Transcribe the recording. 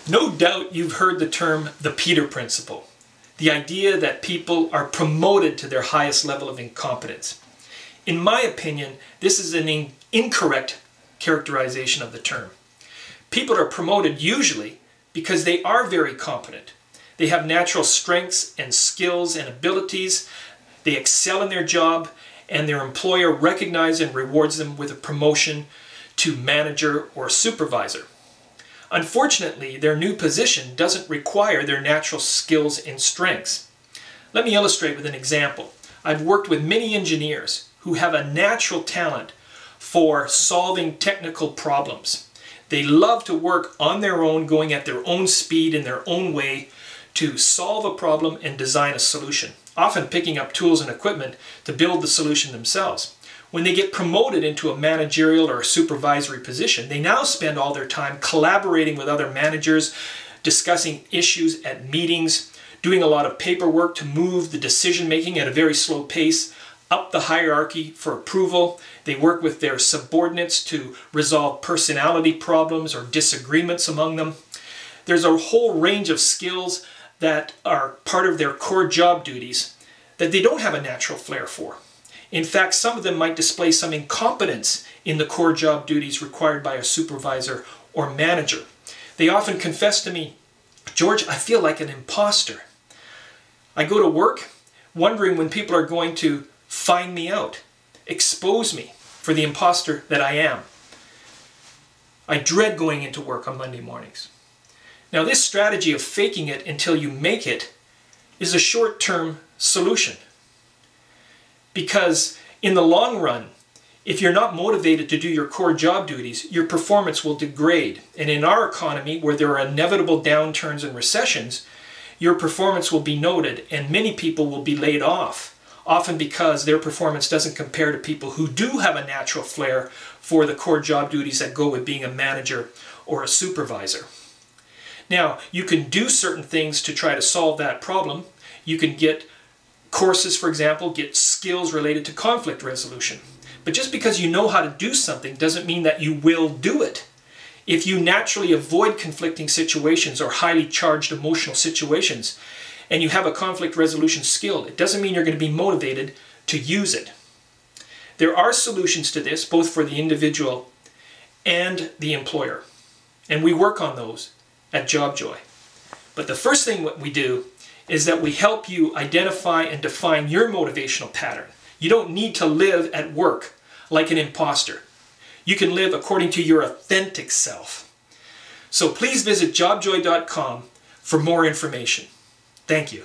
No doubt you've heard the term the Peter Principle, the idea that people are promoted to their highest level of incompetence. In my opinion, this is an incorrect characterization of the term. People are promoted usually because they are very competent. They have natural strengths and skills and abilities. They excel in their job, and their employer recognizes and rewards them with a promotion to manager or supervisor. Unfortunately, their new position doesn't require their natural skills and strengths. Let me illustrate with an example. I've worked with many engineers who have a natural talent for solving technical problems. They love to work on their own, going at their own speed in their own way to solve a problem and design a solution, often picking up tools and equipment to build the solution themselves. When they get promoted into a managerial or a supervisory position, they now spend all their time collaborating with other managers, discussing issues at meetings, doing a lot of paperwork to move the decision making at a very slow pace up the hierarchy for approval. They work with their subordinates to resolve personality problems or disagreements among them. There's a whole range of skills that are part of their core job duties that they don't have a natural flair for. In fact, some of them might display some incompetence in the core job duties required by a supervisor or manager. They often confess to me, "George, I feel like an imposter. I go to work wondering when people are going to find me out, expose me for the imposter that I am. I dread going into work on Monday mornings." Now, this strategy of faking it until you make it is a short-term solution. Because in the long run, if you're not motivated to do your core job duties, your performance will degrade. And in our economy, where there are inevitable downturns and recessions, your performance will be noted and many people will be laid off, often because their performance doesn't compare to people who do have a natural flair for the core job duties that go with being a manager or a supervisor. Now, you can do certain things to try to solve that problem. You can get courses, for example, get skills related to conflict resolution. But just because you know how to do something doesn't mean that you will do it. If you naturally avoid conflicting situations or highly charged emotional situations, and you have a conflict resolution skill, it doesn't mean you're going to be motivated to use it. There are solutions to this, both for the individual and the employer. And we work on those at JobJoy. But the first thing what we do is that we help you identify and define your motivational pattern. You don't need to live at work like an imposter. You can live according to your authentic self. So please visit jobjoy.com for more information. Thank you.